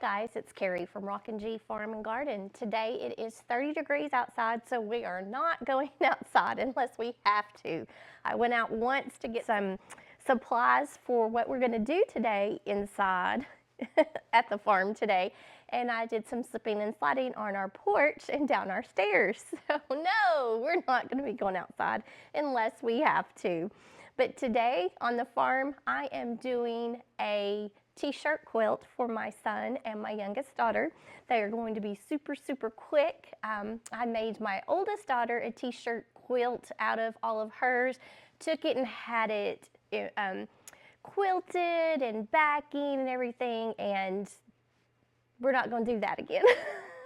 guys, it's Carrie from Rockin' G Farm and Garden. Today it is 30 degrees outside, so we are not going outside unless we have to. I went out once to get some supplies for what we're gonna do today inside at the farm today, and I did some slipping and sliding on our porch and down our stairs. So no, we're not gonna be going outside unless we have to. But today on the farm, I am doing a T-shirt quilt for my son and my youngest daughter. They are going to be super, super quick. I made my oldest daughter a T-shirt quilt out of all of hers, took it and had it quilted and backing and everything, and we're not going to do that again.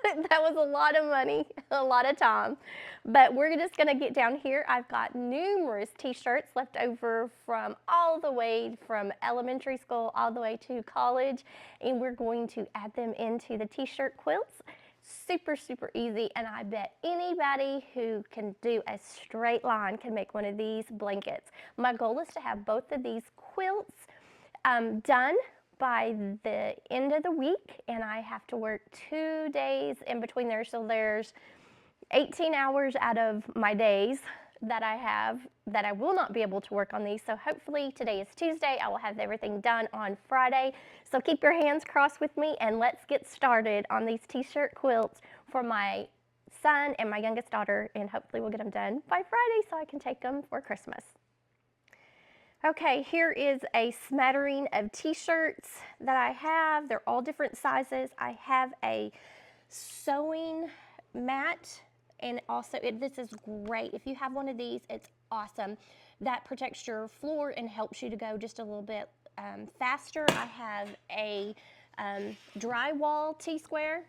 That was a lot of money, a lot of time. But we're just going to get down here. I've got numerous T-shirts left over from all the way from elementary school all the way to college, and we're going to add them into the T-shirt quilts. Super, super easy, and I bet anybody who can do a straight line can make one of these blankets. My goal is to have both of these quilts done by the end of the week, and I have to work 2 days in between there, so there's 18 hours out of my days that I have that I will not be able to work on these. So hopefully today is Tuesday, I will have everything done on Friday. So keep your hands crossed with me, and let's get started on these T-shirt quilts for my son and my youngest daughter, and hopefully we'll get them done by Friday so I can take them for Christmas. Okay, here is a smattering of T-shirts that I have. They're all different sizes. I have a sewing mat, and also this is great. If you have one of these, it's awesome. That protects your floor and helps you to go just a little bit faster. I have a drywall T-square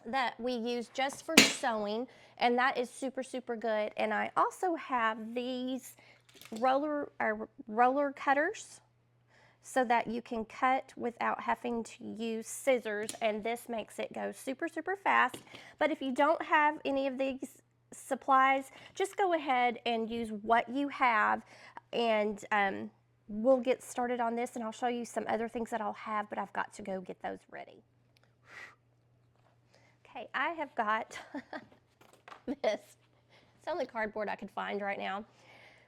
that we use just for sewing, and that is super, super good. And I also have these roller cutters so that you can cut without having to use scissors, and this makes it go super, super fast. But if you don't have any of these supplies, just go ahead and use what you have, and we'll get started on this, and I'll show you some other things that I'll have, but I've got to go get those ready. Okay, I have got this. It's the only cardboard I could find right now.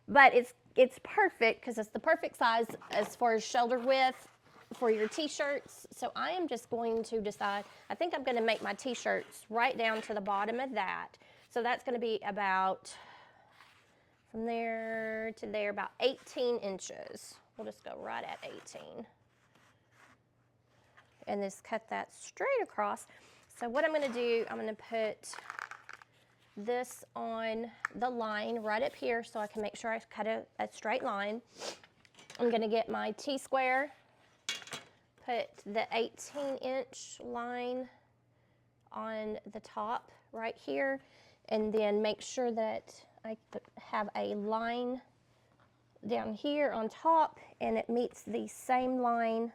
But it's perfect because it's the perfect size as far as shoulder width for your T-shirts. So I am just going to decide, I think I'm going to make my T-shirts right down to the bottom of that. So that's going to be about, from there to there, about 18 inches. We'll just go right at 18. And just cut that straight across. So what I'm going to do, I'm going to put this on the line right up here so I can make sure I cut a straight line. I'm going to get my T-square, put the 18-inch line on the top right here, and then make sure that I have a line down here on top, and it meets the same line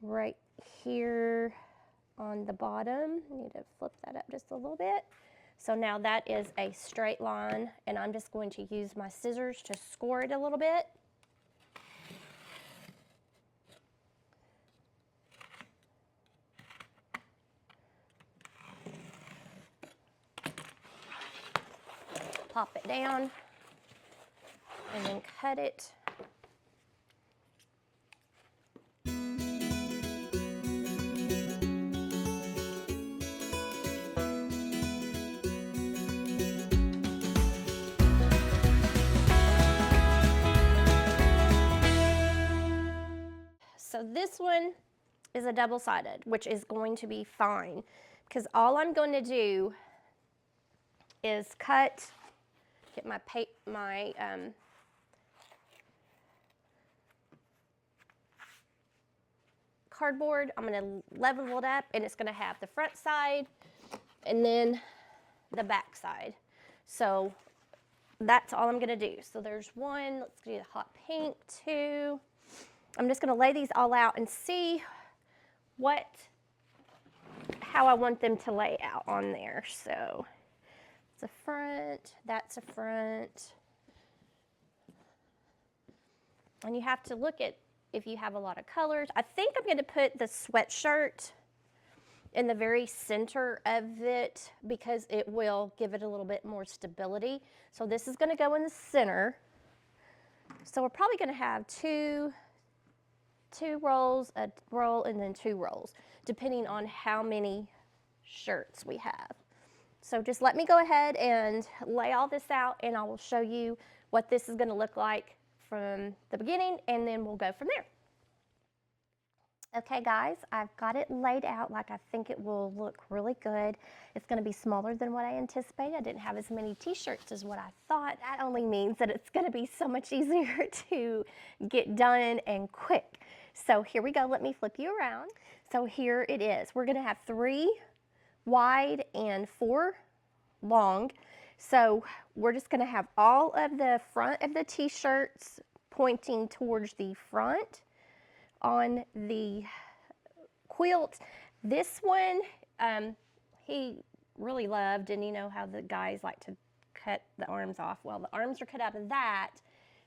right here on the bottom. I need to flip that up just a little bit. So now that is a straight line, and I'm just going to use my scissors to score it a little bit. Pop it down, and then cut it. So this one is a double-sided, which is going to be fine, because all I'm going to do is cut, get my cardboard. I'm going to level it up, and it's going to have the front side and then the back side. So that's all I'm going to do. So there's one, let's do the hot pink, two. I'm just going to lay these all out and see how I want them to lay out on there. So it's a front, that's a front. And you have to look at if you have a lot of colors. I think I'm gonna put the sweatshirt in the very center of it because it will give it a little bit more stability. So this is gonna go in the center. So we're probably gonna have two rolls, a roll, and then 2 rolls, depending on how many shirts we have. So just let me go ahead and lay all this out, and I will show you what this is gonna look like from the beginning, and then we'll go from there. Okay guys, I've got it laid out like I think it will look really good. It's gonna be smaller than what I anticipated. I didn't have as many t-shirts as what I thought. That only means that it's gonna be so much easier to get done and quick. So here we go, let me flip you around. So here it is. We're gonna have 3 wide and 4 long. So we're just gonna have all of the front of the t-shirts pointing towards the front on the quilt. This one, he really loved, and you know how the guys like to cut the arms off. Well, the arms are cut out of that,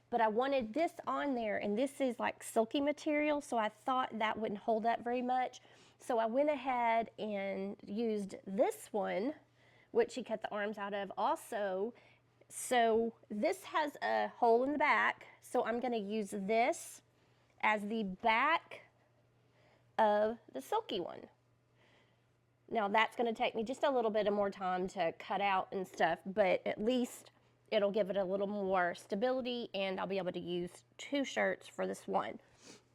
but I wanted this on there, and this is like silky material, so I thought that wouldn't hold up very much. So I went ahead and used this one, which he cut the arms out of also. So this has a hole in the back, so I'm gonna use this as the back of the silky one. Now that's going to take me just a little bit of more time to cut out and stuff, but at least it'll give it a little more stability, and I'll be able to use 2 shirts for this one.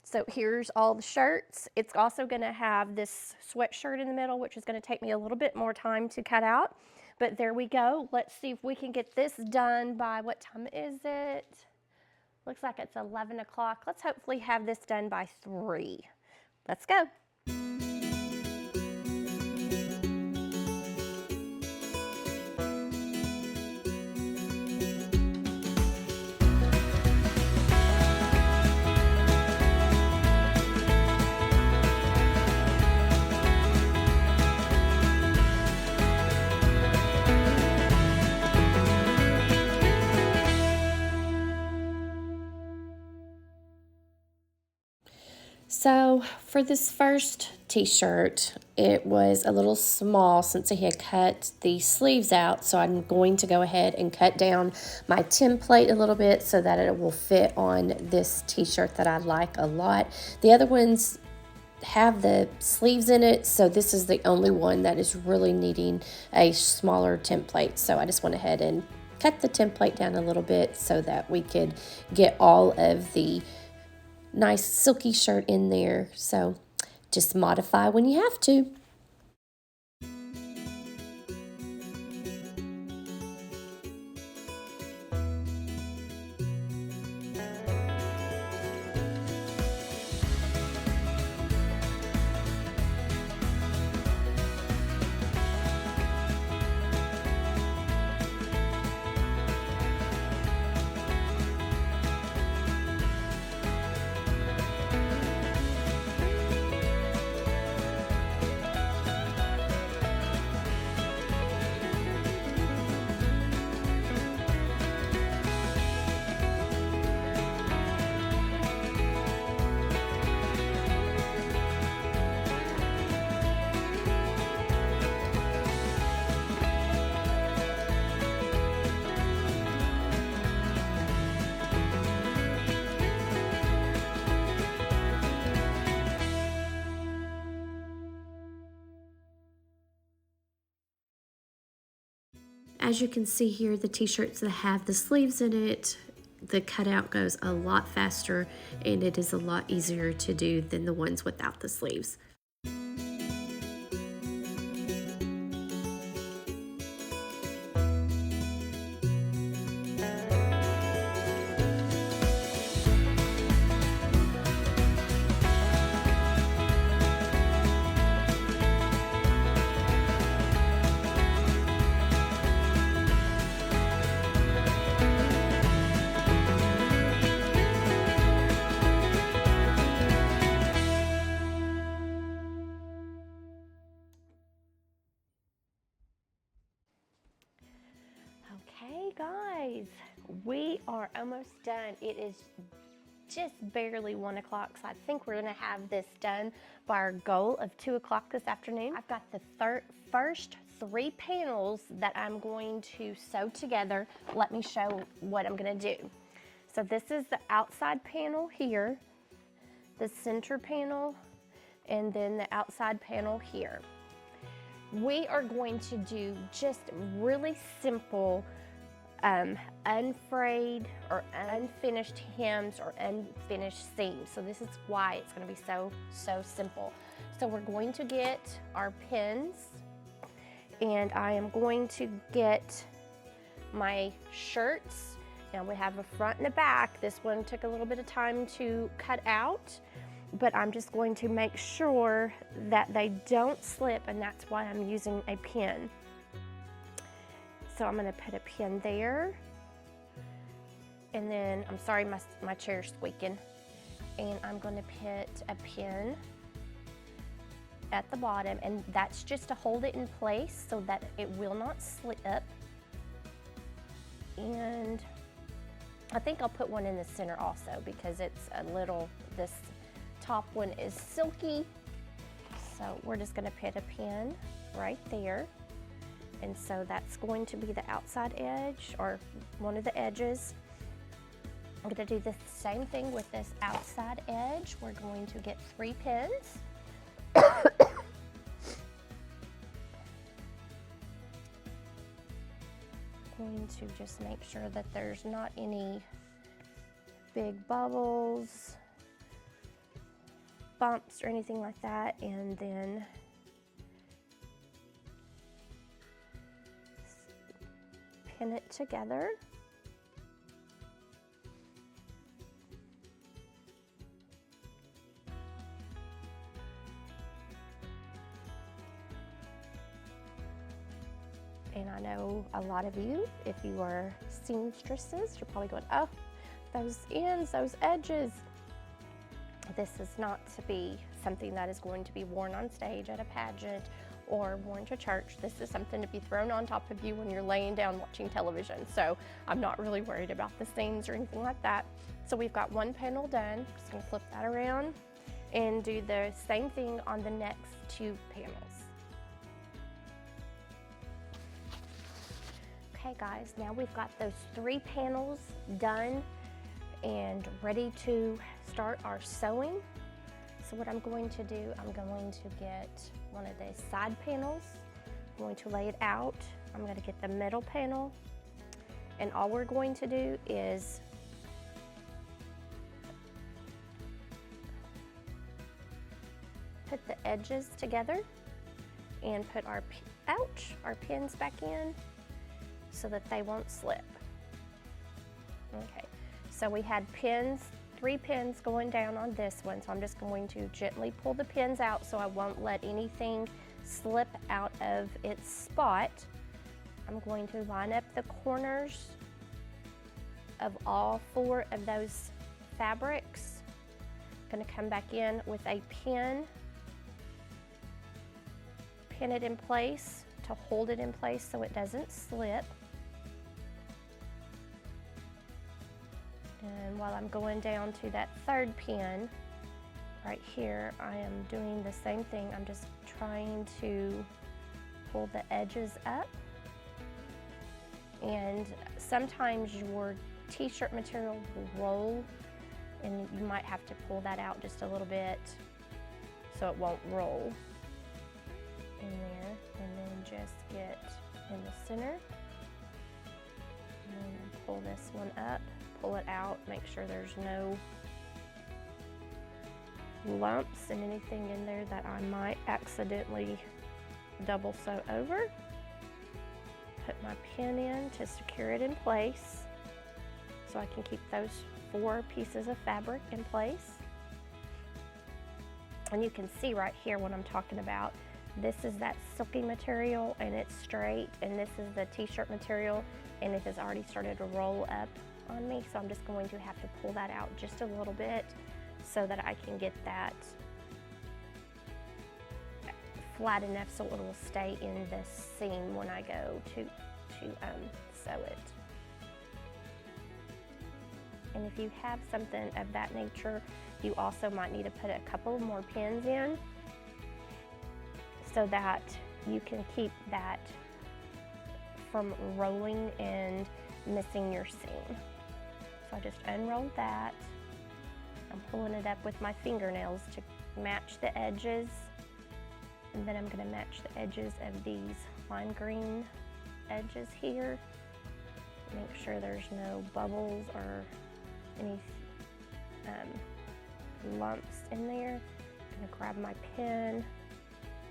So here's all the shirts. It's also going to have this sweatshirt in the middle, which is going to take me a little bit more time to cut out, but there we go. Let's see if we can get this done by, what time is it? Looks like it's 11 o'clock. Let's hopefully have this done by 3. Let's go. So for this first t-shirt, it was a little small since he had cut the sleeves out. So I'm going to go ahead and cut down my template a little bit so that it will fit on this t-shirt that I like a lot. The other ones have the sleeves in it, so this is the only one that is really needing a smaller template. So I just went ahead and cut the template down a little bit so that we could get all of the nice silky shirt in there. So just modify when you have to. As you can see here, the t-shirts that have the sleeves in it, the cutout goes a lot faster and it is a lot easier to do than the ones without the sleeves. Okay guys, we are almost done. It is just barely 1 o'clock, so I think we're gonna have this done by our goal of 2 o'clock this afternoon. I've got the first 3 panels that I'm going to sew together. Let me show what I'm gonna do. So this is the outside panel here, the center panel, and then the outside panel here. We are going to do just really simple unfrayed or unfinished hems or unfinished seams. So this is why it's going to be so simple. So we're going to get our pins, and I am going to get my shirts. Now we have a front and a back. This one took a little bit of time to cut out, but I'm just going to make sure that they don't slip, and that's why I'm using a pin. So I'm gonna put a pin there, and then, I'm sorry, my chair's squeaking, and I'm gonna put a pin at the bottom, and that's just to hold it in place so that it will not slip. And I think I'll put one in the center also, because it's a little, this top one is silky. So we're just gonna put a pin right there. And so that's going to be the outside edge, or one of the edges. I'm gonna do the same thing with this outside edge. We're going to get 3 pins. Going to just make sure that there's not any big bubbles, bumps, or anything like that, and then pin it together. And I know a lot of you, if you are seamstresses, you're probably going, oh, those ends, those edges. This is not to be something that is going to be worn on stage at a pageant or worn to church. This is something to be thrown on top of you when you're laying down watching television. So I'm not really worried about the seams or anything like that. So we've got 1 panel done. Just gonna flip that around and do the same thing on the next 2 panels. Okay guys, now we've got those 3 panels done and ready to start our sewing. So what I'm going to do, I'm going to get one of the side panels, I'm going to lay it out, I'm going to get the middle panel, and all we're going to do is put the edges together and put our pins back in so that they won't slip. Okay, so we had pins, 3 pins going down on this one, so I'm just going to gently pull the pins out so I won't let anything slip out of its spot. I'm going to line up the corners of all 4 of those fabrics. I'm going to come back in with a pin, pin it in place to hold it in place so it doesn't slip. And while I'm going down to that 3rd pin right here, I am doing the same thing. I'm just trying to pull the edges up. And sometimes your t-shirt material will roll, and you might have to pull that out just a little bit so it won't roll in there. And then just get in the center and then pull this one up. Pull it out, make sure there's no lumps and anything in there that I might accidentally double sew over. Put my pin in to secure it in place so I can keep those 4 pieces of fabric in place. And you can see right here what I'm talking about. This is that silky material and it's straight, and this is the t-shirt material and it has already started to roll up on me, so I'm just going to have to pull that out just a little bit so that I can get that flat enough so it will stay in the seam when I go to sew it. And if you have something of that nature, you also might need to put a couple more pins in so that you can keep that from rolling and missing your seam. So I just unrolled that. I'm pulling it up with my fingernails to match the edges. And then I'm going to match the edges of these lime green edges here. Make sure there's no bubbles or any lumps in there. I'm going to grab my pin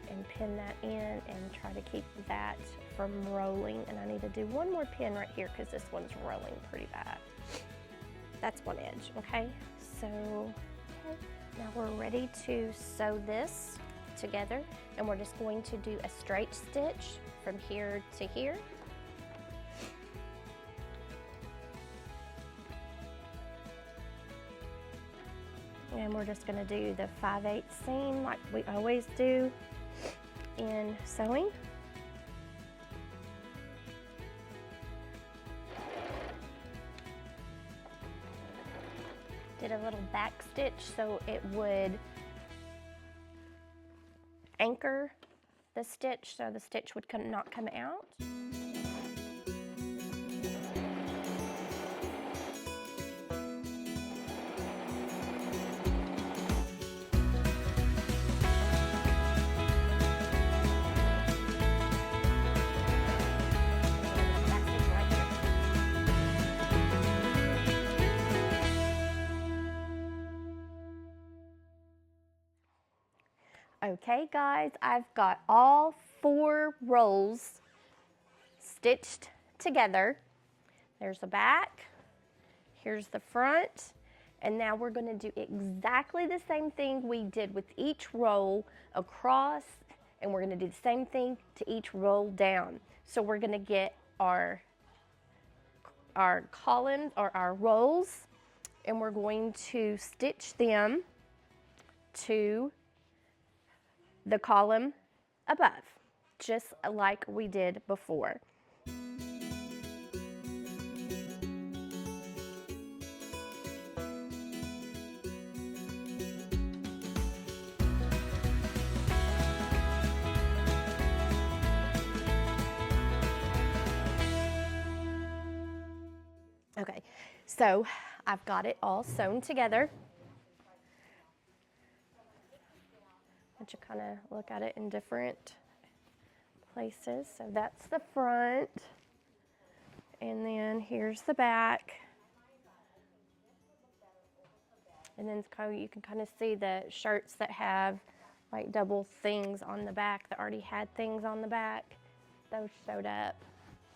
and pin that in and try to keep that from rolling. And I need to do one more pin right here because this one's rolling pretty bad. That's one edge, okay? So, okay. Now we're ready to sew this together, and we're just going to do a straight stitch from here to here. And we're just going to do the 5/8 seam like we always do in sewing. Did a little back stitch so it would anchor the stitch so the stitch would not come out. Okay guys, I've got all 4 rolls stitched together. There's the back, here's the front, and now we're going to do exactly the same thing we did with each roll across, and we're going to do the same thing to each roll down. So we're going to get our columns or our rolls, and we're going to stitch them to the column above, just like we did before. Okay, so I've got it all sewn together. I want you to kind of look at it in different places. So that's the front, and then here's the back. And then you can kind of see the shirts that have like double things on the back that already had things on the back. Those showed up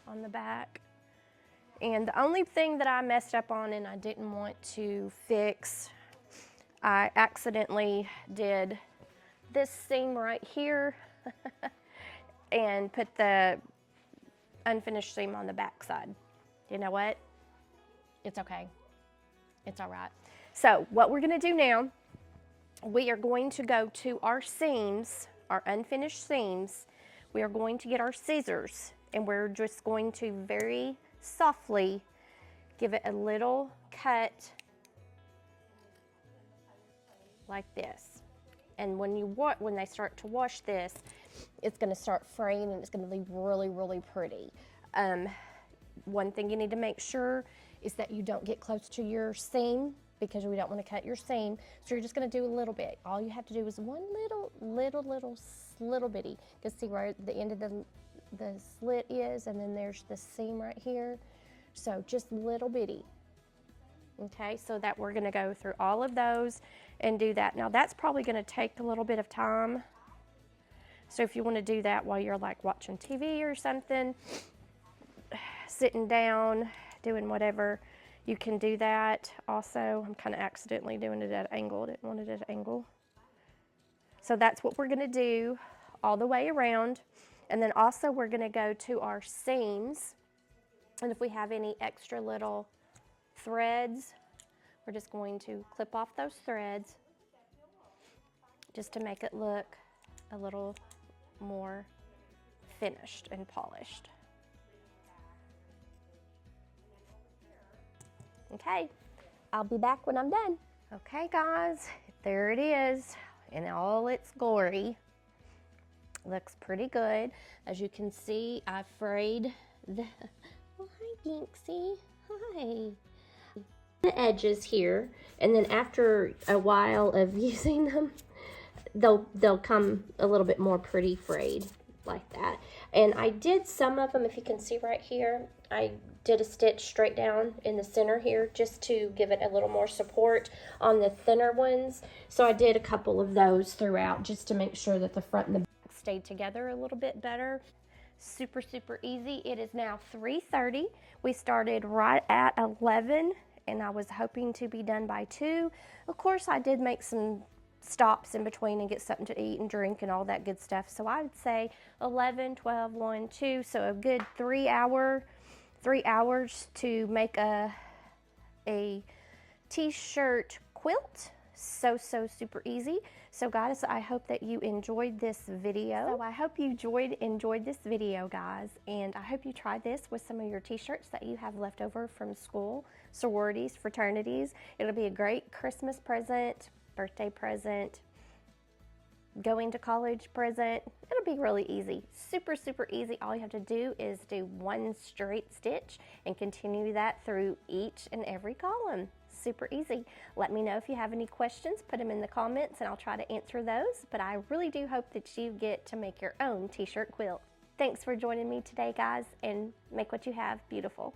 on the back. And the only thing that I messed up on and I didn't want to fix, I accidentally did this seam right here and put the unfinished seam on the back side. You know what? It's okay. It's all right. So what we're going to do now, we are going to go to our seams, our unfinished seams. We are going to get our scissors, and we're just going to very softly give it a little cut like this. And when they start to wash this, it's going to start fraying and it's going to be really, really pretty. One thing you need to make sure is that you don't get close to your seam, because we don't want to cut your seam. So you're just going to do a little bit. All you have to do is one little bitty. You can see where the end of the slit is, and then there's the seam right here. So just little bitty. Okay, so that we're going to go through all of those and do that. Now that's probably going to take a little bit of time. So if you want to do that while you're like watching TV or something, sitting down, doing whatever, you can do that. Also, I'm kind of accidentally doing it at an angle. I didn't want it at an angle. So that's what we're going to do all the way around. And then also we're going to go to our seams. And if we have any extra little threads, we're just going to clip off those threads just to make it look a little more finished and polished. Okay, I'll be back when I'm done. Okay guys, there it is in all its glory. Looks pretty good. As you can see, I frayed the, oh hi Dinksy, hi. The edges here, and then after a while of using them, they'll come a little bit more pretty frayed like that. And I did some of them, if you can see right here, I did a stitch straight down in the center here just to give it a little more support on the thinner ones. So I did a couple of those throughout just to make sure that the front and the back stayed together a little bit better. Super, super easy. It is now 3:30. We started right at 11 and I was hoping to be done by 2. Of course, I did make some stops in between and get something to eat and drink and all that good stuff. So I would say 11, 12, 1, 2. So a good 3 hours to make a t-shirt quilt. So super easy. So guys, I hope that you enjoyed this video. So I hope you enjoyed this video, guys, and I hope you try this with some of your t-shirts that you have left over from school, sororities, fraternities. It'll be a great Christmas present, birthday present, going to college present. It'll be really easy. Super easy. All you have to do is do 1 straight stitch and continue that through each and every column. Super easy. Let me know if you have any questions. Put them in the comments and I'll try to answer those. But I really do hope that you get to make your own t-shirt quilt. Thanks for joining me today, guys, and make what you have beautiful.